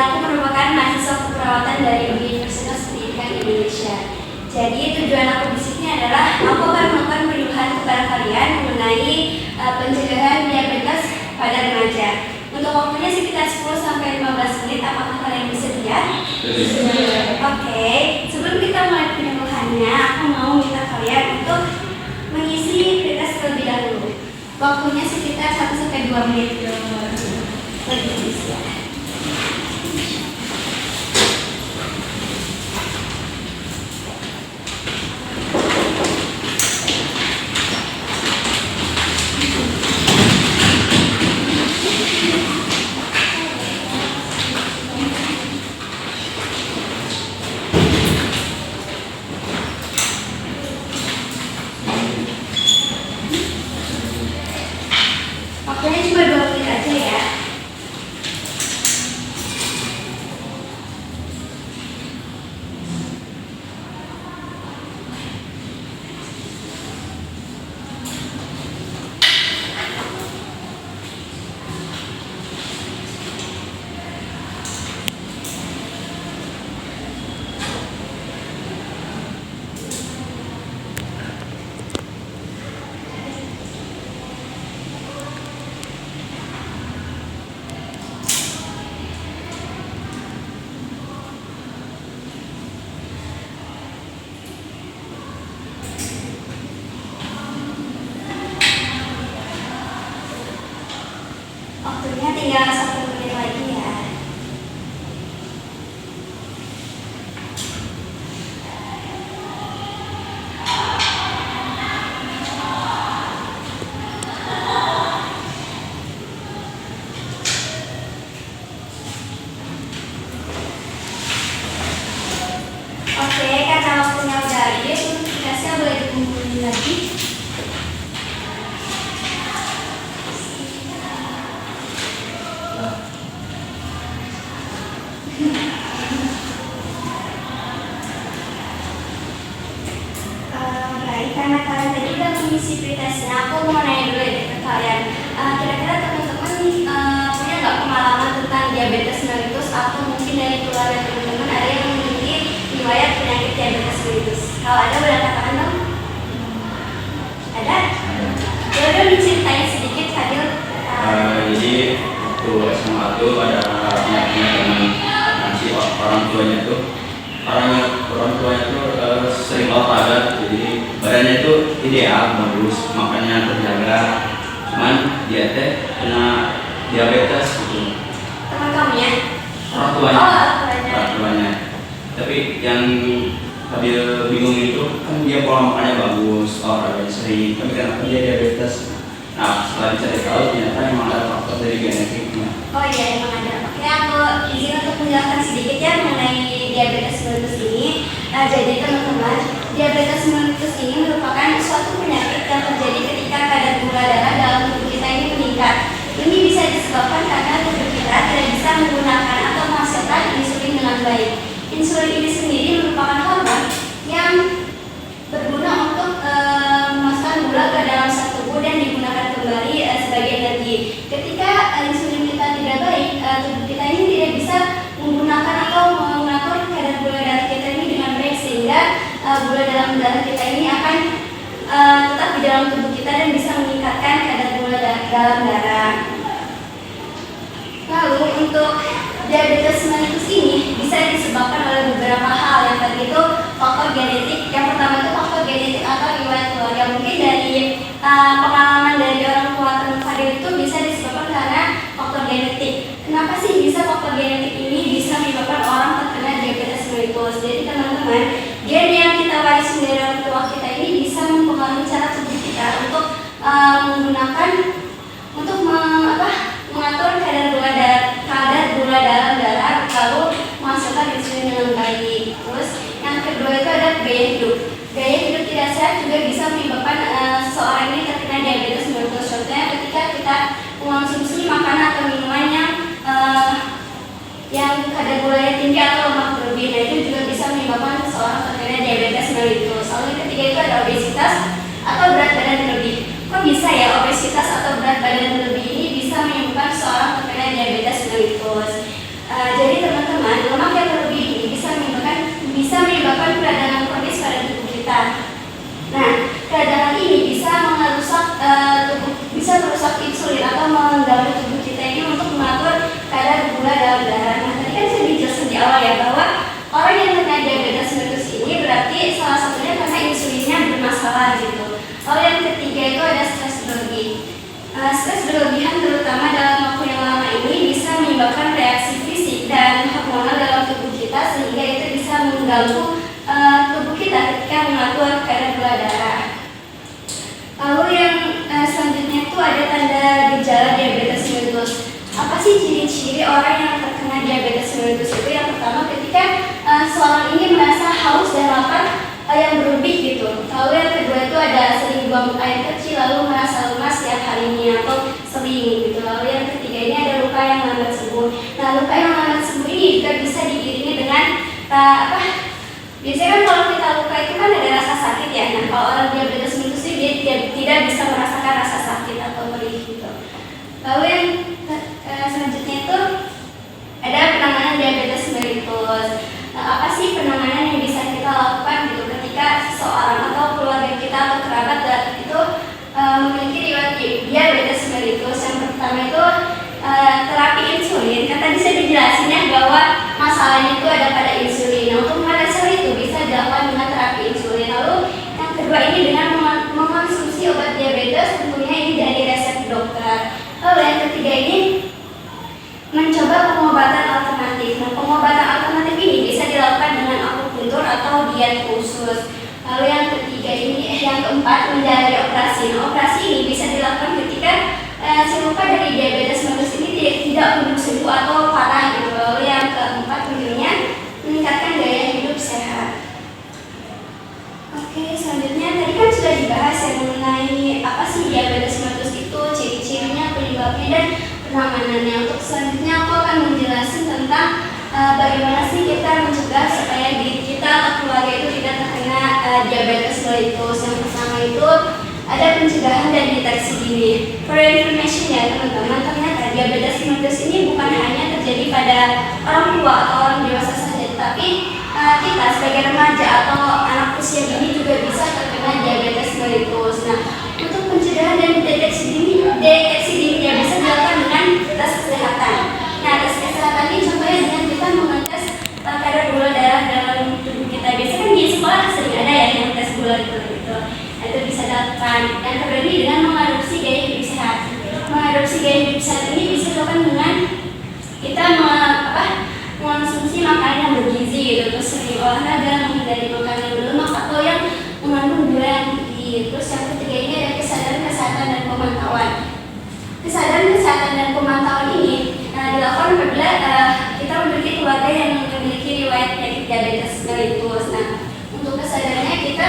aku merupakan mahasiswa keperawatan dari Universitas Pendidikan Indonesia. Jadi tujuan aku di sini adalah aku akan melakukan penyuluhan kepada kalian mengenai pencegahan diabetes pada remaja. Untuk waktunya sekitar 10-15 menit. Apakah kalian bersedia? Oke. Sebelum kita mulai penyuluhannya, aku mau minta kalian untuk mengisi pretest terlebih dahulu. Waktunya sekitar 1-2 menit. Waktunya cuma 2 menit aja ya. Waktunya tinggal 1 menit lagi ya. Oke, karena waktunya udah habis, tugasnya boleh dikumpulin lagi. Baik, karena kalian tadi udah mengisi pretestnya, aku mau nanya dulu deh ke kalian. Kira-kira teman-teman punya nggak pengalaman tentang diabetes mellitus, atau mungkin dari keluarga teman-teman ada yang memiliki riwayat penyakit diabetes mellitus? Kalau ada, boleh katakan dong. Ada? Ya udah, diceritain sedikit, Fadil. Jadi waktu SMA tuh ada teman si orang tuanya tuh sering olahraga, jadi badannya itu ideal, bagus, makannya terjaga, cuman dia teh kena diabetes gitu. Teman kamu ya? Orang tuanya. Oh, Orang tuanya. Tapi yang Fadil bingung itu kan dia pola makannya bagus, olahraganya sering, tapi kenapa dia diabetes? Nah, setelah dicari tahu ternyata memang ada faktor dari genetiknya. Oh iya, emang ada. Oke, aku izin untuk menjelaskan sedikit ya mengenai diabetes mellitus ini. Jadi teman-teman, diabetes mellitus ini merupakan suatu penyakit yang terjadi ketika kadar gula darah dalam tubuh kita ini meningkat. Ini bisa disebabkan karena tubuh kita tidak bisa menggunakan atau menghasilkan insulin dengan baik. Insulin ini sendiri merupakan hormon yang berguna untuk memasukkan gula ke dalam sel tubuh dan digunakan kembali sebagai energi. Ketika insulin kita tidak baik, tubuh kita ini tidak bisa menggunakan atau mengatur kadar gula darah kita ini dengan baik, sehingga gula dalam darah kita ini akan tetap di dalam tubuh kita dan bisa meningkatkan kadar gula dalam darah. Lalu untuk diabetes mellitus ini bisa disebabkan oleh beberapa hal. Yang tadi itu faktor genetik. Yang pertama itu faktor genetik atau riwayat keluarga. Mungkin dari pengalaman dari orang tua teman Fadil itu bisa disebabkan karena faktor genetik. Kenapa sih bisa faktor genetik ini bisa menyebabkan orang terkena diabetes mellitus? Jadi teman-teman, gen yang kita warisi dari orang tua kita ini bisa mempengaruhi cara tubuh kita untuk mengatur kadar gula dalam darah, lalu menghasilkan insulin dengan baik. Terus yang kedua itu ada gaya hidup. Gaya hidup tidak sehat juga bisa menyebabkan seseorang ini terkena diabetes mellitus. Contohnya ketika kita mengonsumsi makanan atau minuman yang kadar gulanya tinggi atau lemak berlebih, nah itu juga bisa menyebabkan seseorang terkena diabetes mellitus. Lalu yang ketiga itu ada obesitas atau berat badan berlebih. Kok bisa ya obesitas atau berat badan berlebih ini bisa menyebabkan seseorang terkena diabetes mellitus? Jadi teman mengganggu tubuh kita ketika mengatur kadar gula darah. Lalu yang selanjutnya itu ada tanda gejala diabetes mellitus. Apa sih ciri-ciri orang yang terkena diabetes mellitus itu? Yang pertama, ketika seorang ini merasa haus dan lapar yang berlebih gitu. Lalu yang kedua itu ada sering buang air kecil, lalu merasa lemas setiap harinya atau sering gitu. Lalu yang ketiga ini ada luka yang lambat sembuh. Nah, luka yang lambat sembuh ini juga bisa diiringi dengan biasanya kan kalau kita luka itu kan ada rasa sakit ya. Nah, kalau orang diabetes mellitus ini dia tidak bisa merasakan rasa sakit atau perih gitu. Lalu yang selanjutnya itu ada penanganan diabetes mellitus. Nah, apa sih penanganan yang bisa kita lakukan gitu ketika seseorang atau keluarga kita atau kerabat itu memiliki riwayat diabetes mellitus? Yang pertama itu terapi insulin. Kan tadi saya dijelasin ya bahwa masalahnya itu ada pada insulin. Nah, untuk mengatasi itu bisa dilakukan dengan terapi insulin. Lalu yang kedua ini dengan mengonsumsi obat diabetes, tentunya ini dari resep dokter. Lalu yang ketiga ini mencoba pengobatan alternatif. Nah, pengobatan alternatif ini bisa dilakukan dengan akupuntur atau diet khusus. Lalu yang ketiga ini, yang keempat menjalani operasi. Nah, operasi ini bisa dilakukan ketika si luka dari diabetes mellitus ini tidak kunjung sembuh atau parah gitu. Lalu yang keempat tentunya meningkatkan gaya hidup sehat. Oke, selanjutnya tadi kan sudah dibahas ya mengenai apa sih diabetes mellitus itu, ciri-cirinya, penyebabnya, dan penanganannya. Untuk selanjutnya aku akan menjelaskan tentang bagaimana sih kita mencegah supaya diri kita atau keluarga itu tidak terkena diabetes mellitus. Yang pertama itu ada pencegahan dan deteksi dini. For information ya teman-teman, ternyata diabetes mellitus ini bukan hanya terjadi pada orang tua atau orang dewasa saja, tetapi kita sebagai remaja atau anak usia dini juga bisa terkena diabetes mellitus. Nah, untuk pencegahan dan deteksi dini ya bisa dilakukan dengan tes kesehatan. Nah, tes kesehatan ini contohnya dengan kita mengetes kadar gula darah dalam tubuh kita. Biasanya kan di sekolah sering ada ya yang tes gula gitu. Nah, itu bisa dilakukan. Yang kedua ini dengan mengadopsi gaya hidup sehat. Mengadopsi gaya hidup sehat ini bisa dilakukan dengan kita mengonsumsi makanan yang bergizi gitu, terus sering olahraga, menghindari makanan yang berlemak atau yang mengandung gula yang tinggi. Terus yang ketiga ini ada kesadaran kesehatan dan pemantauan. Kesadaran kesehatan dan pemantauan ini dilakukan apabila kita memiliki keluarga yang memiliki riwayat penyakit diabetes mellitus. Nah, untuk kesadarannya kita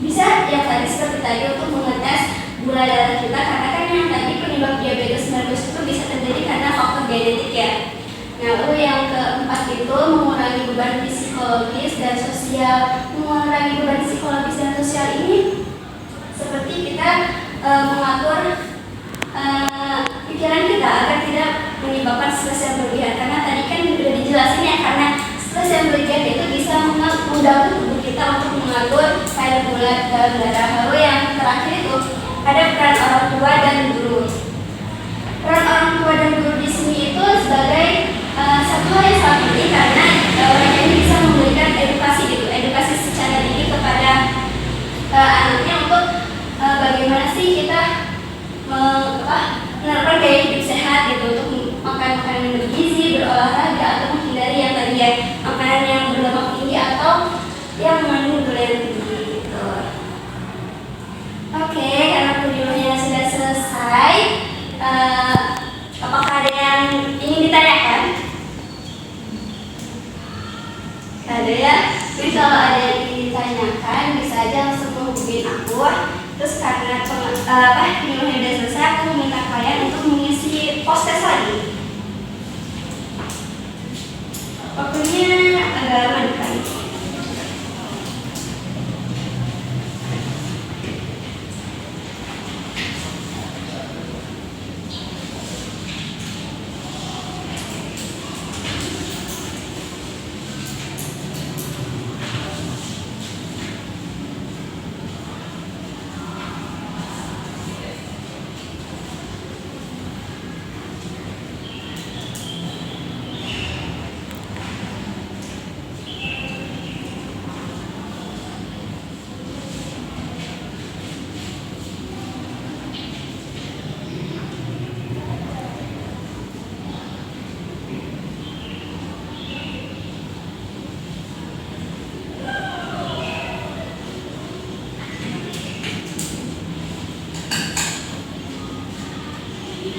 bisa yang tadi seperti tadi untuk mengetes gula darah kita, karena kan yang tadi penyebab diabetes mellitus itu bisa terjadi karena faktor genetik ya. Nah, lalu yang keempat itu mengurangi beban psikologis dan sosial. Mengurangi beban psikologis dan sosial ini seperti kita mengatur pikiran kita agar tidak menyebabkan stres yang berlebihan. Karena tadi kan sudah dijelasin ya, karena stres yang berlebihan itu bisa mengganggu tubuh kita untuk mengatur kadar gula dalam darah. Lalu yang terakhir itu ada peran orang tua dan guru. Peran orang tua dan guru di sini itu sebagai satu hal yang sangat penting, karena mereka ini bisa memberikan edukasi secara dini kepada anaknya untuk bagaimana sih kita menerapkan gaya hidup sehat gitu, untuk makan makanan yang bergizi, berolahraga, atau menghindari yang tadi ya makanan yang berlemak tinggi atau yang mengandung gula yang tinggi gitu. Oke, karena videonya sudah selesai, apakah ada yang ingin ditanyakan? Ada ya? Jadi kalau ada yang ingin ditanyakan bisa aja langsung menghubungin aku. Terus karena videonya udah selesai, aku minta kalian untuk mengisi post test lagi. Waktunya agak lama kan? Oke,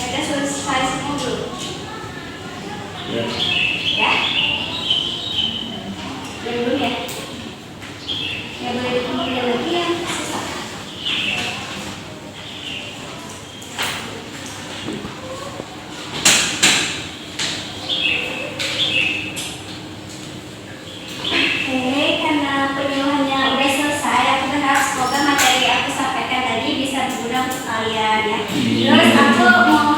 udah selesai semua belum? Ya. Ya? Belum ya? Nggak boleh dikumpulin lagi ya, susah. Oke, karena penyuluhannya udah selesai, aku berharap semoga materi yang aku sampaikan tadi bisa berguna untuk kalian ya. Terus aku mau